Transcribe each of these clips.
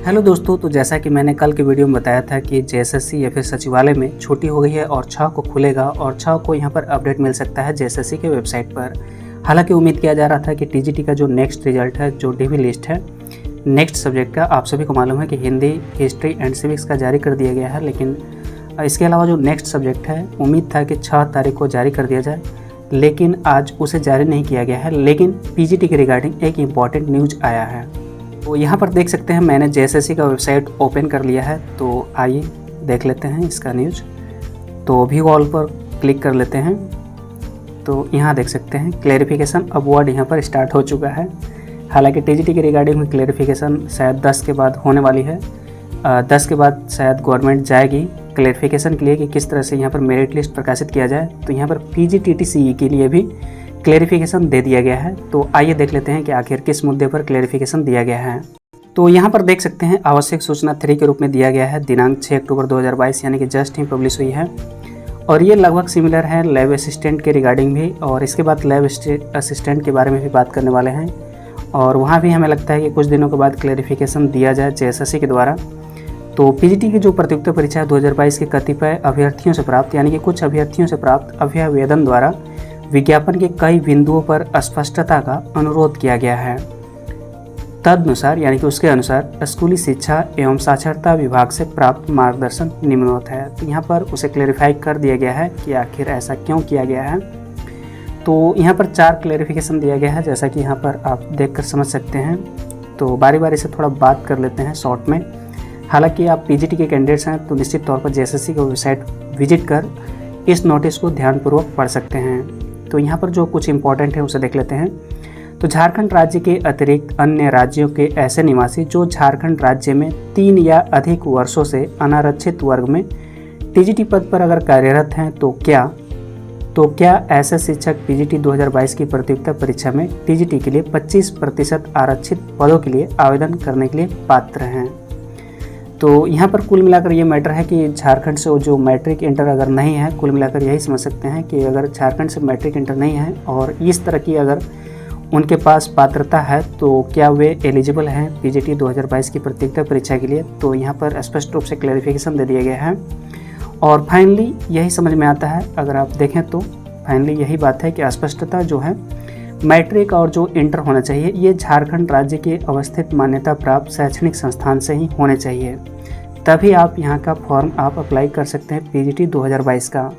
Hello दोस्तों, तो जैसा कि मैंने कल के वीडियो में बताया था कि जेएसएससी या फिर सचिवालय में छुट्टी हो गई है और 6 को खुलेगा और 6 को यहाँ पर अपडेट मिल सकता है जेएसएससी के वेबसाइट पर। हालांकि उम्मीद किया जा रहा था कि टीजीटी का जो नेक्स्ट रिजल्ट है, जो डीवी लिस्ट है नेक्स्ट सब्जेक्ट का, आप सभी को मालूम है कि हिंदी, हिस्ट्री एंड सिविक्स का जारी कर दिया गया है। लेकिन इसके अलावा जो नेक्स्ट सब्जेक्ट है, उम्मीद था कि 6 तारीख को जारी कर दिया जाए, लेकिन आज उसे जारी नहीं किया गया है। लेकिन पीजीटी के रिगार्डिंग एक इम्पॉर्टेंट न्यूज आया है। तो यहाँ पर देख सकते हैं, मैंने जेएसएससी का वेबसाइट ओपन कर लिया है। तो आइए देख लेते हैं इसका न्यूज़। तो व्यू ऑल पर क्लिक कर लेते हैं। तो यहाँ देख सकते हैं क्लेरिफिकेशन अब वर्ड यहाँ पर स्टार्ट हो चुका है। हालांकि टीजीटी के रिगार्डिंग क्लेरिफिकेशन शायद 10 के बाद होने वाली है। 10 के बाद शायद गवर्नमेंट जाएगी क्लेरिफिकेशन के लिए कि किस तरह से यहाँ पर मेरिट लिस्ट प्रकाशित किया जाए। तो यहाँ पर पीजीटीटीसीई के लिए भी क्लेरिफिकेशन दे दिया गया है। तो आइए देख लेते हैं कि आखिर किस मुद्दे पर क्लेरिफिकेशन दिया गया है। तो यहाँ पर देख सकते हैं आवश्यक सूचना 3 के रूप में दिया गया है। दिनांक 6 अक्टूबर 2022 यानी कि जस्ट ही पब्लिश हुई है। और ये लगभग सिमिलर है लैब असिस्टेंट के रिगार्डिंग भी, और इसके बाद लैब असिस्टेंट के बारे में भी बात करने वाले हैं। और वहाँ भी हमें लगता है कि कुछ दिनों के बाद क्लेरिफिकेशन दिया जाए जेएसएससी के द्वारा। तो पीजीटी की जो प्रतियोगिता परीक्षा 2022 के कतिपय अभ्यर्थियों से प्राप्त, यानी कि कुछ अभ्यर्थियों से प्राप्त अभ्यावेदन द्वारा विज्ञापन के कई बिंदुओं पर अस्पष्टता का अनुरोध किया गया है। तदनुसार, यानी कि उसके अनुसार स्कूली शिक्षा एवं साक्षरता विभाग से प्राप्त मार्गदर्शन निम्नवत है। तो यहाँ पर उसे क्लेरिफाई कर दिया गया है कि आखिर ऐसा क्यों किया गया है। तो यहाँ पर 4 क्लेरिफिकेशन दिया गया है, जैसा कि यहाँ पर आप देखकर समझ सकते हैं। तो बारी बारी से थोड़ा बात कर लेते हैं शॉर्ट में। हालांकि आप पीजीटी के कैंडिडेट्स हैं तो निश्चित तौर पर जेएसएससी का वेबसाइट विजिट कर इस नोटिस को ध्यानपूर्वक पढ़ सकते हैं। तो यहाँ पर जो कुछ इम्पोर्टेंट है उसे देख लेते हैं। तो झारखंड राज्य के अतिरिक्त अन्य राज्यों के ऐसे निवासी जो झारखंड राज्य में 3 या अधिक वर्षों से अनारक्षित वर्ग में टीजीटी पद पर अगर कार्यरत हैं तो क्या ऐसे शिक्षक पीजीटी 2022 की प्रतियोगिता परीक्षा में टीजीटी के लिए 25% आरक्षित पदों के लिए आवेदन करने के लिए पात्र हैं। तो यहाँ पर कुल मिलाकर ये मैटर है कि झारखंड से जो मैट्रिक इंटर अगर नहीं है, कुल मिलाकर यही समझ सकते हैं कि अगर झारखंड से मैट्रिक इंटर नहीं है और इस तरह की अगर उनके पास पात्रता है तो क्या वे एलिजिबल हैं पीजीटी 2022 की प्रतियोगिता परीक्षा के लिए। तो यहाँ पर स्पष्ट रूप से क्लैरिफिकेशन दे दिया गया है। और फाइनली यही समझ में आता है, अगर आप देखें तो फाइनली यही बात है कि अस्पष्टता जो है मैट्रिक और जो इंटर होना चाहिए, ये झारखंड राज्य के अवस्थित मान्यता प्राप्त शैक्षणिक संस्थान से ही होने चाहिए, तभी आप यहाँ का फॉर्म आप अप्लाई कर सकते हैं पीजीटी 2022 का।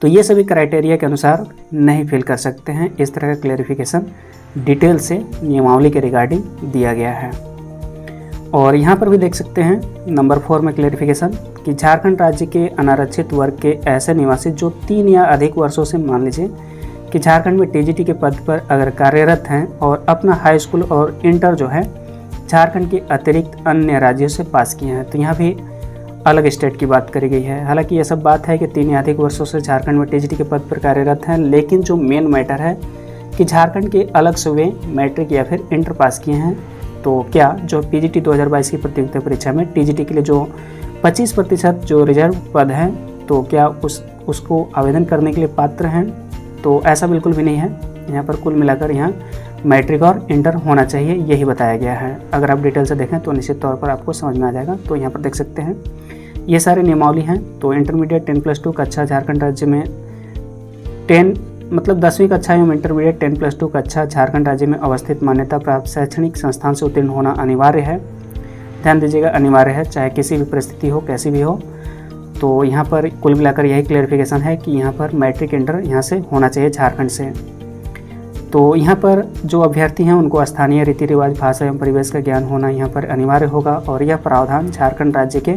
तो ये सभी क्राइटेरिया के अनुसार नहीं फिल कर सकते हैं। इस तरह का क्लैरिफिकेशन डिटेल से नियमावली के रिगार्डिंग दिया गया है। और यहाँ पर भी देख सकते हैं नंबर 4 में क्लैरिफिकेशन कि झारखंड राज्य के अनारक्षित वर्ग के ऐसे निवासी जो 3 या अधिक वर्षों से, मान लीजिए कि झारखंड में टीजीटी के पद पर अगर कार्यरत हैं और अपना हाई स्कूल और इंटर जो है झारखंड के अतिरिक्त अन्य राज्यों से पास किए हैं। तो यहाँ भी अलग स्टेट की बात करी गई है। हालांकि यह सब बात है कि 3 या अधिक वर्षों से झारखंड में टीजीटी के पद पर कार्यरत हैं, लेकिन जो मेन मैटर है कि झारखंड के अलग से वे मैट्रिक या फिर इंटर पास किए हैं। तो क्या जो पीजीटी 2022 की प्रतियोगिता परीक्षा में टीजीटी के लिए जो 25% जो रिजर्व पद हैं, तो क्या उसको आवेदन करने के लिए पात्र हैं? तो ऐसा बिल्कुल भी नहीं है। यहाँ पर कुल मिलाकर यहाँ मैट्रिक और इंटर होना चाहिए, यही बताया गया है। अगर आप डिटेल से देखें तो निश्चित तौर पर आपको समझ में आ जाएगा। तो यहाँ पर देख सकते हैं ये सारे नियमावली हैं। तो इंटरमीडिएट 10+2 कक्षा झारखंड राज्य में 10वीं कक्षा एवं इंटरमीडिएट 10+2 कक्षा झारखंड राज्य में अवस्थित मान्यता प्राप्त शैक्षणिक संस्थान से उत्तीर्ण होना अनिवार्य है। ध्यान दीजिएगा, अनिवार्य है, चाहे किसी भी परिस्थिति हो, कैसी भी हो। तो यहाँ पर कुल मिलाकर यही क्लैरिफिकेशन है कि यहाँ पर मैट्रिक इंटर यहाँ से होना चाहिए झारखंड से। तो यहाँ पर जो अभ्यर्थी हैं उनको स्थानीय रीति रिवाज, भाषा एवं परिवेश का ज्ञान होना यहाँ पर अनिवार्य होगा। और यह प्रावधान झारखंड राज्य के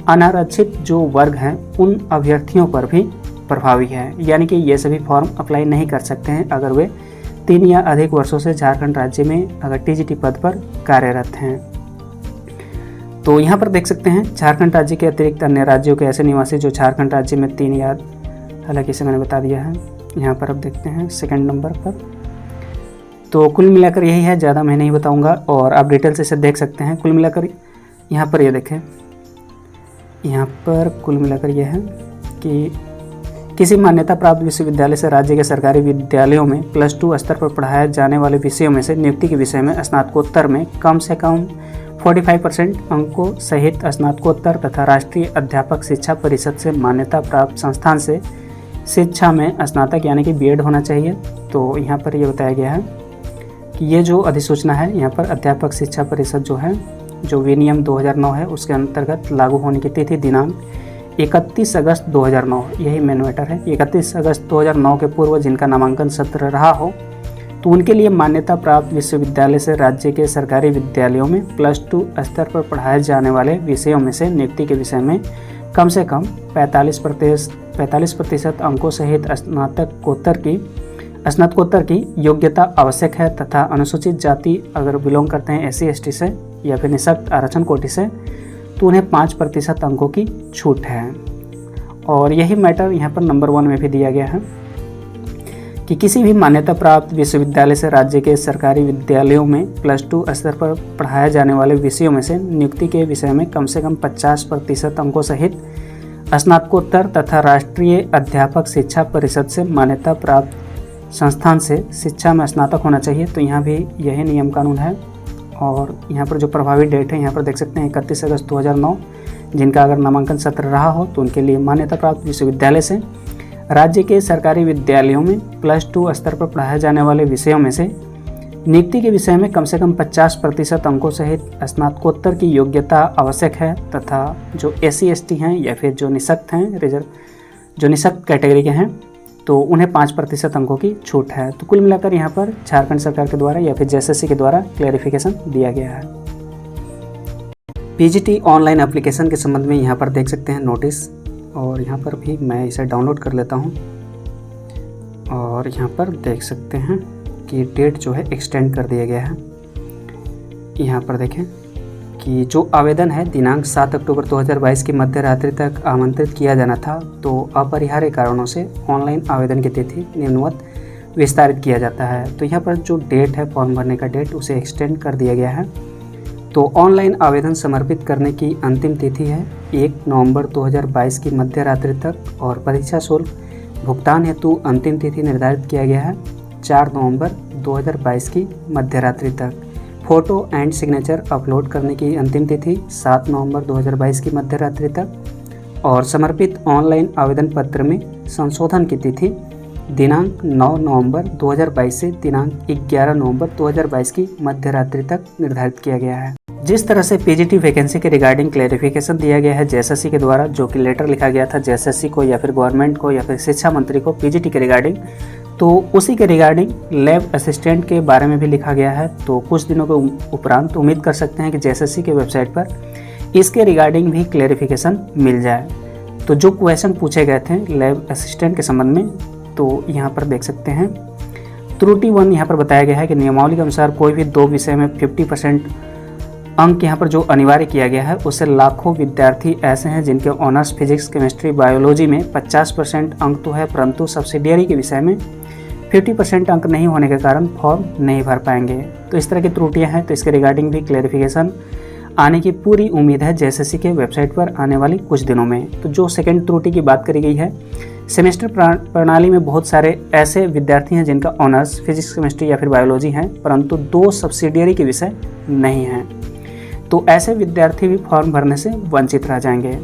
अनारक्षित जो वर्ग हैं उन अभ्यर्थियों पर भी प्रभावी है, यानी कि ये सभी फॉर्म अप्लाई नहीं कर सकते हैं अगर वे 3 या अधिक वर्षों से झारखंड राज्य में अगर टीजीटी पद पर कार्यरत हैं। तो यहाँ पर देख सकते हैं झारखंड राज्य के अतिरिक्त अन्य राज्यों के ऐसे निवासी जो झारखंड राज्य में 3 या, हालांकि इसे मैंने बता दिया है। यहाँ पर अब देखते हैं सेकंड नंबर पर। तो कुल मिलाकर यही है, ज़्यादा मैं नहीं बताऊँगा और आप डिटेल से इसे देख सकते हैं। कुल मिलाकर यहाँ पर ये देखें, यहाँ पर कुल मिलाकर यह है कि किसी मान्यता प्राप्त विश्वविद्यालय से राज्य के सरकारी विद्यालयों में +2 स्तर पर पढ़ाए जाने वाले विषयों में से नियुक्ति के विषय में स्नातकोत्तर में कम से कम 45% अंकों सहित स्नातकोत्तर तथा राष्ट्रीय अध्यापक शिक्षा परिषद से मान्यता प्राप्त संस्थान से शिक्षा में स्नातक यानी कि बीएड होना चाहिए। तो यहाँ पर ये बताया गया है कि ये जो अधिसूचना है यहाँ पर अध्यापक शिक्षा परिषद जो है, जो विनियम 2009 है उसके अंतर्गत लागू होने की तिथि दिनांक 31 अगस्त 2009, यही मेन मैटर है। 31 अगस्त 2009 के पूर्व जिनका नामांकन सत्र रहा हो तो उनके लिए मान्यता प्राप्त विश्वविद्यालय से राज्य के सरकारी विद्यालयों में +2 स्तर पर पढ़ाए जाने वाले विषयों में से नियुक्ति के विषय में कम से कम 45% अंकों सहित स्नातकोत्तर की योग्यता आवश्यक है तथा अनुसूचित जाति अगर बिलोंग करते हैं SC/ST से या फिर निःशक्त आरक्षण कोटि से तो उन्हें 5% अंकों की छूट है। और यही मैटर यहाँ पर नंबर 1 में भी दिया गया है कि किसी भी मान्यता प्राप्त विश्वविद्यालय से राज्य के सरकारी विद्यालयों में +2 स्तर पर पढ़ाए जाने वाले विषयों में से नियुक्ति के विषय में कम से कम 50% अंकों सहित स्नातकोत्तर तथा राष्ट्रीय अध्यापक शिक्षा परिषद से मान्यता प्राप्त संस्थान से शिक्षा में स्नातक होना चाहिए। तो यहाँ भी यही नियम कानून है। और यहाँ पर जो प्रभावी डेट है यहाँ पर देख सकते हैं 31 अगस्त 2009, जिनका अगर नामांकन सत्र रहा हो तो उनके लिए मान्यता प्राप्त विश्वविद्यालय से राज्य के सरकारी विद्यालयों में +2 स्तर पर पढ़ाए जाने वाले विषयों में से नियुक्ति के विषय में कम से कम 50% अंकों सहित स्नातकोत्तर की योग्यता आवश्यक है तथा जो SC/ST हैं या फिर जो निःशक्त हैं, जो निःशक्त कैटेगरी के हैं तो उन्हें 5% अंकों की छूट है। तो कुल मिलाकर यहाँ पर झारखंड सरकार के द्वारा या फिर JSSC के द्वारा क्लैरिफिकेशन दिया गया है। PGT ऑनलाइन एप्लीकेशन के संबंध में यहाँ पर देख सकते हैं नोटिस, और यहाँ पर भी मैं इसे डाउनलोड कर लेता हूँ। और यहाँ पर देख सकते हैं कि डेट जो है एक्सटेंड कर दिया गया है। यहाँ पर देखें कि जो आवेदन है दिनांक 7 अक्टूबर 2022 की मध्य रात्रि तक आमंत्रित किया जाना था, तो अपरिहार्य कारणों से ऑनलाइन आवेदन की तिथि निम्नवत विस्तारित किया जाता है। तो यहाँ पर जो डेट है फॉर्म भरने का डेट, उसे एक्सटेंड कर दिया गया है। तो ऑनलाइन आवेदन समर्पित करने की अंतिम तिथि है 1 नवंबर 2022 की मध्य रात्रि तक, और परीक्षा शुल्क भुगतान हेतु अंतिम तिथि निर्धारित किया गया है 4 नवंबर 2022 की मध्य रात्रि तक। फ़ोटो एंड सिग्नेचर अपलोड करने की अंतिम तिथि 7 नवंबर 2022 की मध्य रात्रि तक, और समर्पित ऑनलाइन आवेदन पत्र में संशोधन की तिथि दिनांक 9 नवंबर 2022 से दिनांक 11 नवंबर 2022 की मध्य रात्रि तक निर्धारित किया गया है। जिस तरह से PGT वैकेंसी के रिगार्डिंग क्लैरिफिकेशन दिया गया है JSSC के द्वारा, जो कि लेटर लिखा गया था JSSC को या फिर गवर्नमेंट को या फिर शिक्षा मंत्री को PGT के रिगार्डिंग, तो उसी के रिगार्डिंग लैब असिस्टेंट के बारे में भी लिखा गया है। तो कुछ दिनों के उपरांत उम्मीद कर सकते हैं कि JSSC के वेबसाइट पर इसके रिगार्डिंग भी क्लैरिफिकेशन मिल जाए। तो जो क्वेश्चन पूछे गए थे लैब असिस्टेंट के संबंध में, तो यहाँ पर देख सकते हैं त्रुटि 1 यहाँ पर बताया गया है कि नियमावली के अनुसार कोई भी 2 विषय में 50% अंक यहाँ पर जो अनिवार्य किया गया है, उससे लाखों विद्यार्थी ऐसे हैं जिनके ऑनर्स फिजिक्स, केमिस्ट्री, बायोलॉजी में 50% अंक तो है, परंतु सब्सिडियरी के विषय में 50% अंक नहीं होने के कारण फॉर्म नहीं भर पाएंगे। तो इस तरह की त्रुटियां हैं। तो इसके रिगार्डिंग भी क्लैरिफिकेशन आने की पूरी उम्मीद है JSSC के वेबसाइट पर आने वाली कुछ दिनों में। तो जो सेकंड त्रुटि की बात करी गई है, सेमेस्टर प्रणाली में बहुत सारे ऐसे विद्यार्थी हैं जिनका ऑनर्स फिजिक्स, केमिस्ट्री या फिर बायोलॉजी है, परंतु 2 सब्सिडियरी के विषय नहीं हैं। तो ऐसे विद्यार्थी भी फॉर्म भरने से वंचित रह जाएंगे।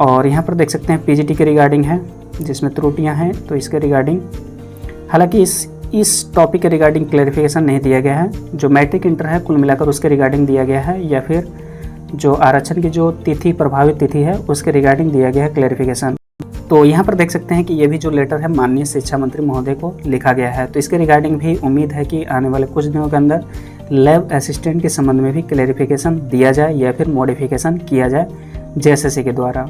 और यहाँ पर देख सकते हैं PGT के रिगार्डिंग है जिसमें त्रुटियाँ हैं। तो इसके रिगार्डिंग हालांकि इस टॉपिक के रिगार्डिंग क्लैरिफिकेशन नहीं दिया गया है। जो मैट्रिक इंटर है कुल मिलाकर उसके रिगार्डिंग दिया गया है, या फिर जो आरक्षण की जो तिथि प्रभावित तिथि है उसके रिगार्डिंग दिया गया है क्लैरिफिकेशन। तो यहाँ पर देख सकते हैं कि ये भी जो लेटर है माननीय शिक्षा मंत्री महोदय को लिखा गया है। तो इसके रिगार्डिंग भी उम्मीद है कि आने वाले कुछ दिनों के अंदर लैब असिस्टेंट के संबंध में भी क्लैरिफिकेशन दिया जाए या फिर मॉडिफिकेशन किया जाए JSSC के द्वारा।